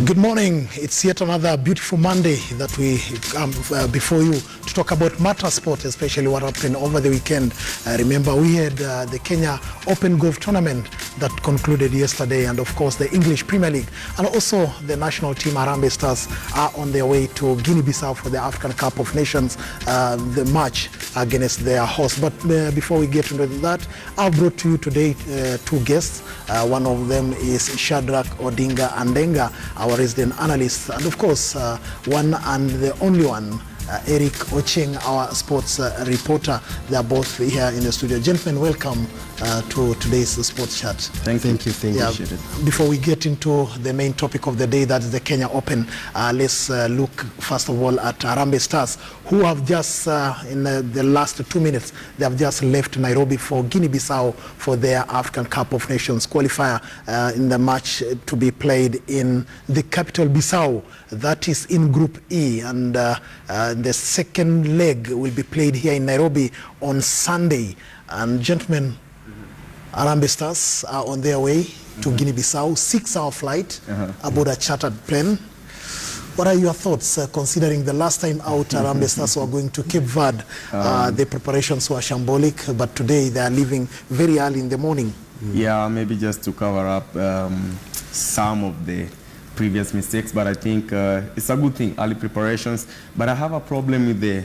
Good morning. It's yet another beautiful Monday that we come before you to talk about matter sport, especially what happened over the weekend. Remember, we had the Kenya Open Golf Tournament that concluded yesterday, and of course the English Premier League, and also the national team Harambee Stars are on their way to Guinea-Bissau for the African Cup of Nations, the match against their host. But before we get into that, I've brought to you today two guests. One of them is Shadrack Odinga Andenga, our resident analyst, and of course one and the only one, Eric Ocheng, our sports reporter. They are both here in the studio. Gentlemen, welcome to today's sports chat. Thank you. Before we get into the main topic of the day, that is the Kenya Open, let's look first of all at Harambee Stars, who have just in the last 2 minutes, they have just left Nairobi for Guinea-Bissau for their African Cup of Nations qualifier in the match to be played in the capital Bissau. That is in Group E, and the second leg will be played here in Nairobi on Sunday. And gentlemen, Harambee Stars are on their way to Guinea-Bissau, 6-hour flight aboard a chartered plane. What are your thoughts, considering the last time out Harambee Stars were going to Cape Verde? The preparations were shambolic, but today they are leaving very early in the morning. Yeah, maybe just to cover up some of the previous mistakes, but I think it's a good thing, early preparations. But I have a problem with the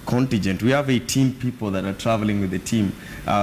contingent. We have 18 people that are traveling with the team.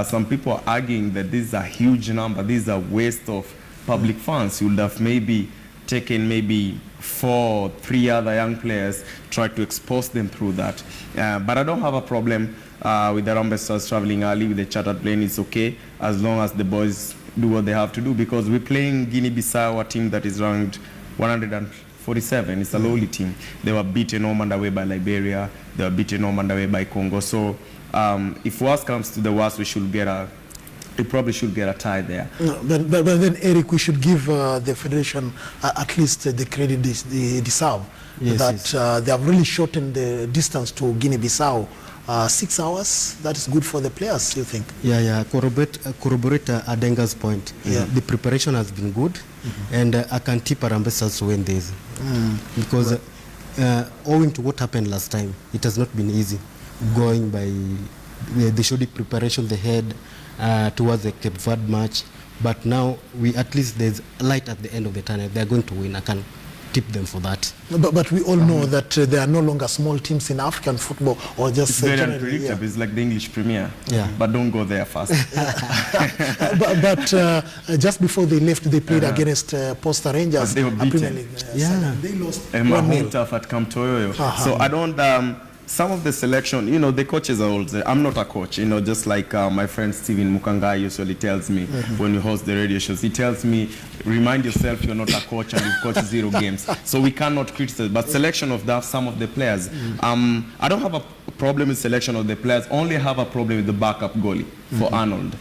Some people are arguing that this is a huge number. This is a waste of public funds. You would have maybe taken maybe 3 other young players, try to expose them through that. But I don't have a problem with the Harambee Stars traveling early with the chartered plane. It's okay as long as the boys do what they have to do, because we're playing Guinea-Bissau, a team that is ranked 147. It's a lowly team. They were beaten home and away by Liberia. They were beaten home and away by Congo. So if worst comes to the worst, we probably should get a tie there. No, but then, Eric, we should give the federation at least the credit they deserve. Yes. They have really shortened the distance to Guinea-Bissau. 6 hours, that is good for the players, you think? Yeah. Corroborate Adenga's point. The preparation has been good, and I can tip Harambee Stars to win this. Because owing to what happened last time, it has not been easy going by the shoddy preparation they had towards the Cape Verde match. But now, at least there's light at the end of the tunnel. They're going to win. I can tip them for that. But we all know that there are no longer small teams in African football, or just it's very unpredictable. It's like the English Premier. But don't go there fast. but just before they left, they played against Posta Rangers. They were beaten. They lost 1-0 at Kamtoyo. So I don't. Some of the selection, the coaches are old. I'm not a coach, just like my friend Steven Mukanga usually tells me when we host the radio shows. He tells me, remind yourself you're not a coach and you've coached 0 games. So we cannot criticize. But selection of some of the players, I don't have a problem with selection of the players. Only have a problem with the backup goalie for Arnold.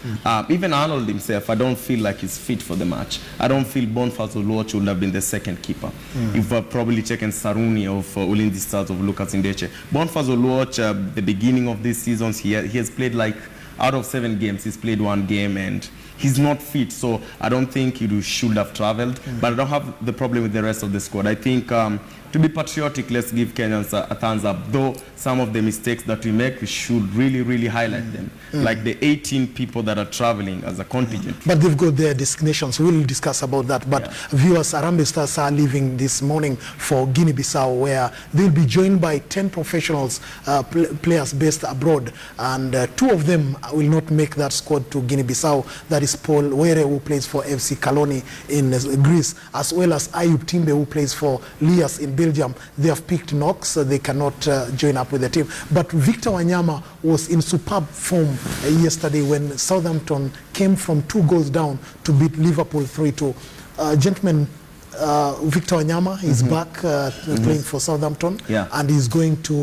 Even Arnold himself, I don't feel like he's fit for the match. I don't feel Boniface Oluoch would have been the second keeper. You've probably taken Saruni of Ulinzi Stars of Lucas Ndeche. Boniface Oluoch, the beginning of this season, he has played like, out of 7 games, he's played 1 game, and he's not fit, so I don't think he should have traveled. But I don't have the problem with the rest of the squad. I think to be patriotic, let's give Kenyans a thumbs up. Though some of the mistakes that we make, we should really highlight them. Like the 18 people that are traveling as a contingent. But they've got their destinations. We'll discuss about that. But viewers, Harambee Stars are leaving this morning for Guinea-Bissau, where they'll be joined by 10 professionals, players based abroad. And 2 of them will not make that squad to Guinea-Bissau. That is Paul Were, who plays for FC Kaloni in Greece, as well as Ayub Timbe, who plays for Lias in Belgium. They have picked Knox. They cannot join up with the team. But Victor Wanyama was in superb form yesterday when Southampton came from 2 goals down to beat Liverpool 3-2. Gentlemen, Victor Wanyama is back playing for Southampton, and he's going to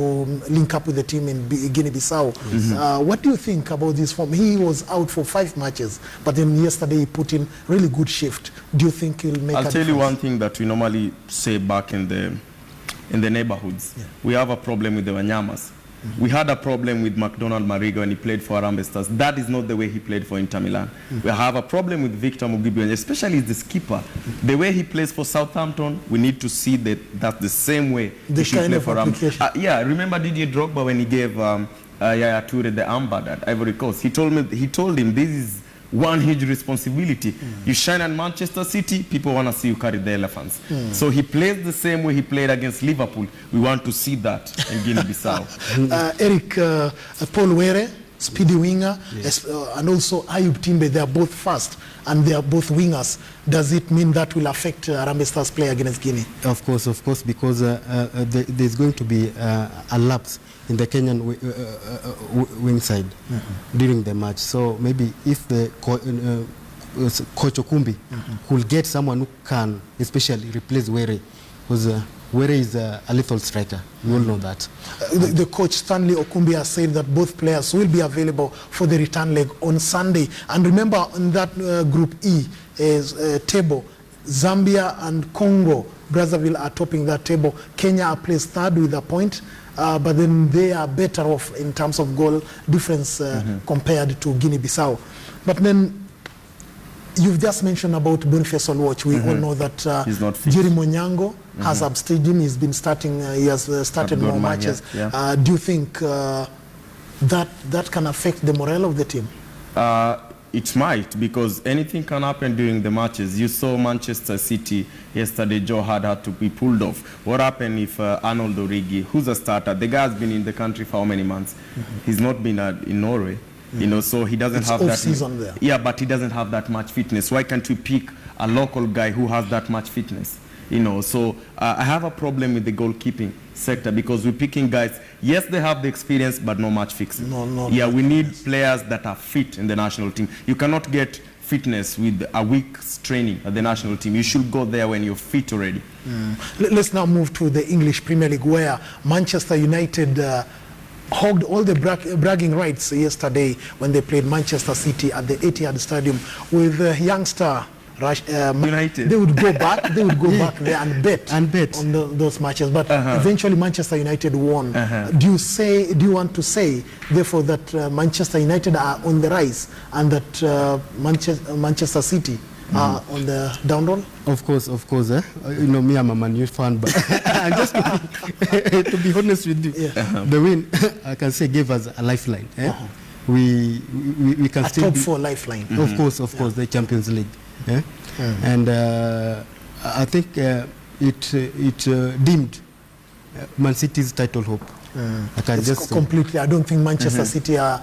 link up with the team in Guinea-Bissau. What do you think about this form? He was out for 5 matches, but then yesterday he put in really good shift. Do you think he'll make a difference? I'll tell you one thing that we normally say back in the neighborhoods. We have a problem with the Wanyamas. We had a problem with McDonald Mariga when he played for Harambee Stars. That is not the way he played for Inter Milan. We have a problem with Victor Mugibi, and especially the skipper. The way he plays for Southampton, we need to see that that's the same way he should play for Harambee. Yeah, remember Didier Drogba when he gave Yaya Toure the armband at Ivory Coast? He told him this is one huge responsibility. You shine at Manchester City, people want to see you carry the elephants. So he plays the same way he played against Liverpool. We want to see that in Guinea-Bissau. Eric, Paul Were, speedy winger, and also Ayub Timbe, they are both fast and they are both wingers. Does it mean that will affect Harambee Stars play against Guinea? Of course, because there's going to be a lapse in the Kenyan wing side during the match. So maybe if the Coach Okumbi will get someone who can especially replace Were, because Were is a lethal striker. We all know that. The coach Stanley Okumbi has said that both players will be available for the return leg on Sunday. And remember, in that Group E is table, Zambia and Congo Brazzaville are topping that table. Kenya are placed third with a point. But then they are better off in terms of goal difference compared to Guinea-Bissau. But then you've just mentioned about Boniface Oluoch. We all know that Jerry Monyango has abstaged. He's been starting. He has started more matches. Do you think that can affect the morale of the team? It might, because anything can happen during the matches. You saw Manchester City yesterday, Joe Hart had to be pulled off. What happened if Arnold Origi, who's a starter, the guy has been in the country for how many months? He's not been in Norway, you know, so he doesn't have that season there. Yeah, but he doesn't have that much fitness. Why can't we pick a local guy who has that much fitness? You know, so I have a problem with the goalkeeping sector, because we're picking guys, yes, they have the experience, but no match fixing. Yeah, we need players that are fit in the national team. You cannot get fitness with a week's training at the national team. You should go there when you're fit already. Let's now move to the English Premier League, where Manchester United hogged all the bragging rights yesterday when they played Manchester City at the Etihad Stadium with youngster United. They would go back. They would go back there and bet on those matches. But eventually, Manchester United won. Do you want to say, therefore, that Manchester United are on the rise and that Manchester City are on the downroll? Of course. You know me, I'm a Man U fan, but just to be honest with you, the win, I can say, gave us a lifeline. We can still top 4 lifeline. Of course, the Champions League. And I think it dimmed Man City's title hope. I can just completely. I don't think Manchester City are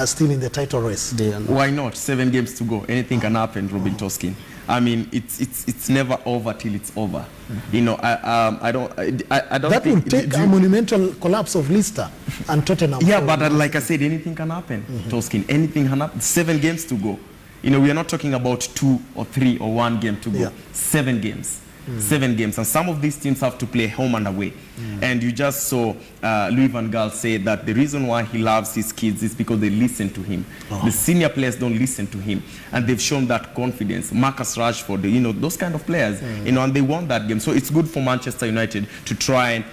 still in the title race. Why not? 7 games to go. Anything can happen, Robin Toskin. I mean, it's never over till it's over. You know, I don't. That would take a monumental collapse of Leicester and Tottenham. Yeah, but like I said, anything can happen, Toskin. Anything can happen. 7 games to go. You know, we are not talking about 2 or 3 or 1 game to go. 7 games. 7 games. And some of these teams have to play home and away. And you just saw Louis van Gaal say that the reason why he loves his kids is because they listen to him. The senior players don't listen to him. And they've shown that confidence. Marcus Rashford, you know, those kind of players, you know, and they won that game. So it's good for Manchester United to try and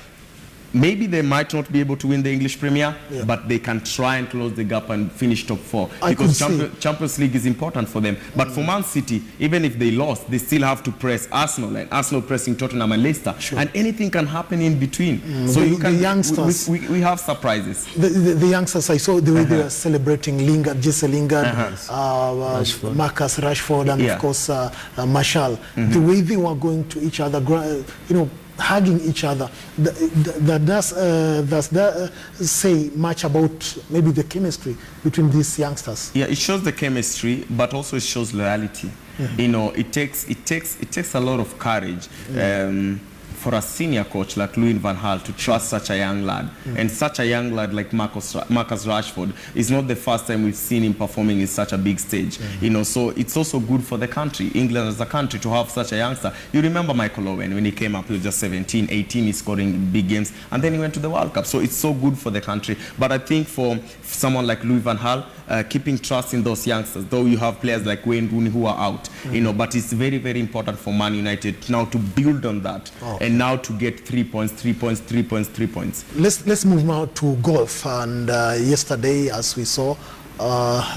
maybe they might not be able to win the English Premier, but they can try and close the gap and finish top 4. Because Champions League is important for them. But for Man City, even if they lost, they still have to press Arsenal, and Arsenal pressing Tottenham and Leicester. And anything can happen in between. So you can, the youngsters, we have surprises. The youngsters, I saw the way they were celebrating Lingard, Jesse Lingard, Marcus Rashford, and of course Martial. The way they were going to each other, you know, hugging each other, does that say much about maybe the chemistry between these youngsters? Yeah, it shows the chemistry, but also it shows loyalty. You know, it takes a lot of courage for a senior coach like Louis van Gaal to trust such a young lad. And such a young lad like Marcus Rashford is not the first time we've seen him performing in such a big stage. You know, so it's also good for the country, England as a country, to have such a youngster. You remember Michael Owen, when he came up, he was just 17, 18, he's scoring big games, and then he went to the World Cup. So it's so good for the country. But I think for someone like Louis van Gaal, keeping trust in those youngsters, though you have players like Wayne Rooney who are out, you know, but it's very, very important for Man United now to build on that and and now to get 3 points, 3 points, 3 points, 3 points. Let's move now to golf. And yesterday, as we saw,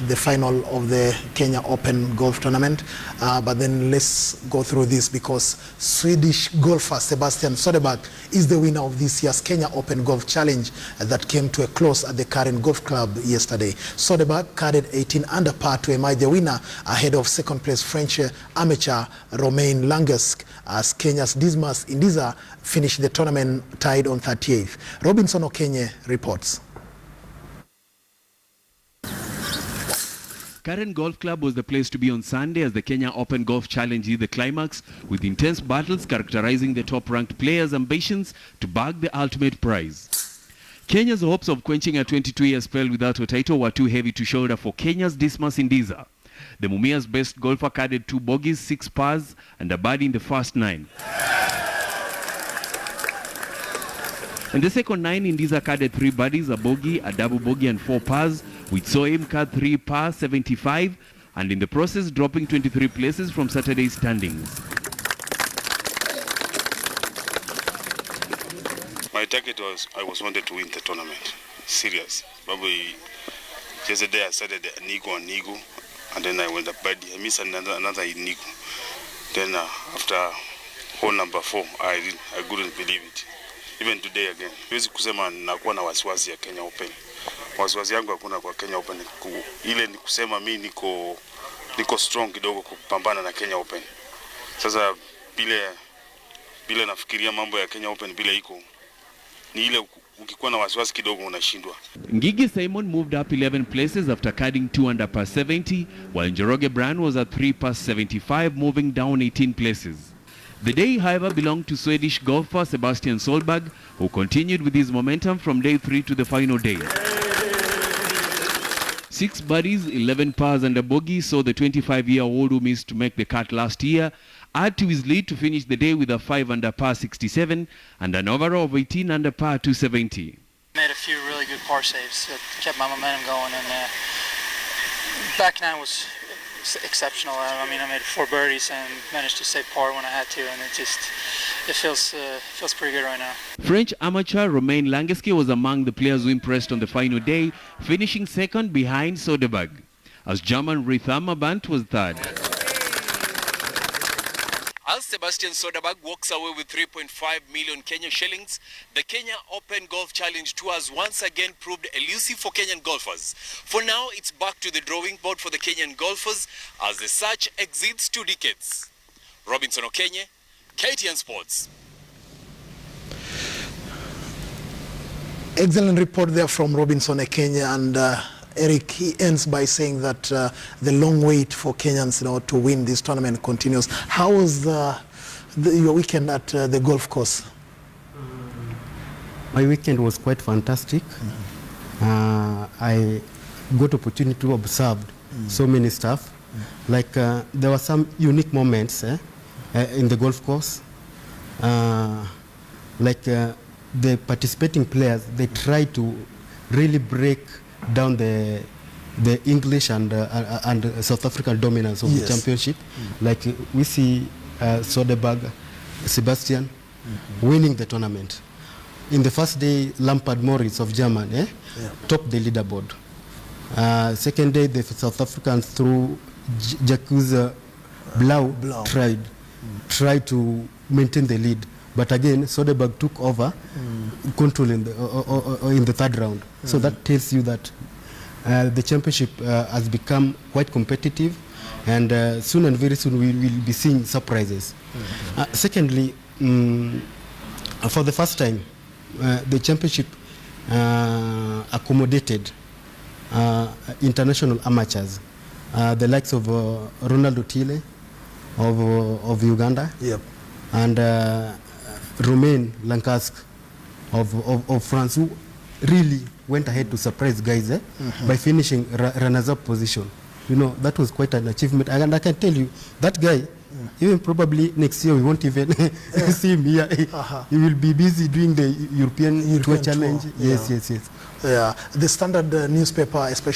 the final of the Kenya Open Golf Tournament. But then let's go through this because Swedish golfer Sebastian Soderberg is the winner of this year's Kenya Open Golf Challenge that came to a close at the Karen Golf Club yesterday. Soderberg carded 18 under par to emerge the winner ahead of second place French amateur Romain Langesk as Kenya's Dismas Indiza finished the tournament tied on 38th. Robinson Okenye reports. Karen Golf Club was the place to be on Sunday as the Kenya Open Golf Challenge hit the climax with intense battles characterizing the top-ranked players' ambitions to bag the ultimate prize. Kenya's hopes of quenching a 22-year spell without a title were too heavy to shoulder for Kenya's Dismas Indiza. The Mumia's best golfer carded 2 bogeys, 6 pars and a birdie in the first 9. In the second 9, Indiza carded 3 birdies, a bogey, a double bogey and 4 pars, which saw him card 3 par 75 and in the process dropping 23 places from Saturday's standings. My target was I wanted to win the tournament. Serious. Probably yesterday I started the Nigo, and then I went up birdie. I missed another Nigo. Then after hole number 4, I couldn't believe it. Even today again. Siwezi kusema nakuwa na wasiwasi ya Kenya Open. Wasiwasi yangu hakuna kwa Kenya Open. Ile ni kusema mimi niko strong kidogo kupambana na Kenya Open. Sasa bila nafikiria mambo ya Kenya Open bila iko ni ile ukikuwa na wasiwasi kidogo unashindwa. Ngigi Simon moved up 11 places after carding 2 under par 70, while Njoroge Brand was at 3 par 75, moving down 18 places. The day, however, belonged to Swedish golfer Sebastian Soderberg, who continued with his momentum from day 3 to the final day. 6 birdies, 11 pars and a bogey saw the 25-year-old who missed to make the cut last year add to his lead to finish the day with a 5 under par 67 and an overall of 18 under par 270. Made a few really good par saves that kept my momentum going, and back 9 was exceptional. I mean, I made 4 birdies and managed to save par when I had to, and it feels pretty good right now. French amateur Romain Langeski was among the players who impressed on the final day, finishing second behind Soderberg, as German Rithama Bant was third. As Sebastian Soderberg walks away with 3.5 million Kenya shillings, the Kenya Open Golf Challenge Tour has once again proved elusive for Kenyan golfers. For now, it's back to the drawing board for the Kenyan golfers as the search exceeds 2 decades. Robinson Okenye, KTN Sports. Excellent report there from Robinson Okenye, and Eric, he ends by saying that the long wait for Kenyans to win this tournament continues. How was your weekend at the golf course? My weekend was quite fantastic. I got opportunity to observe so many stuff. Like there were some unique moments in the golf course. Like the participating players, they try to really break down the English and South African dominance of the championship. Like we see Soderberg, Sebastian winning the tournament. In the first day, Lampard Morris of Germany topped the leaderboard. Second day, the South Africans through Jacques Blau tried to maintain the lead. But again, Soderberg took over control in the third round. So that tells you that the championship has become quite competitive, and soon and very soon we will be seeing surprises. Secondly, for the first time, the championship accommodated international amateurs, the likes of Ronaldo Tile of Uganda, and Romain Langesk of France, who really went ahead to surprise guys by finishing runners-up position. You know, that was quite an achievement. And I can tell you, that guy, even probably next year we won't even see him here. He will be busy doing the European Tour Challenge. Yes. Yeah, the Standard newspaper, especially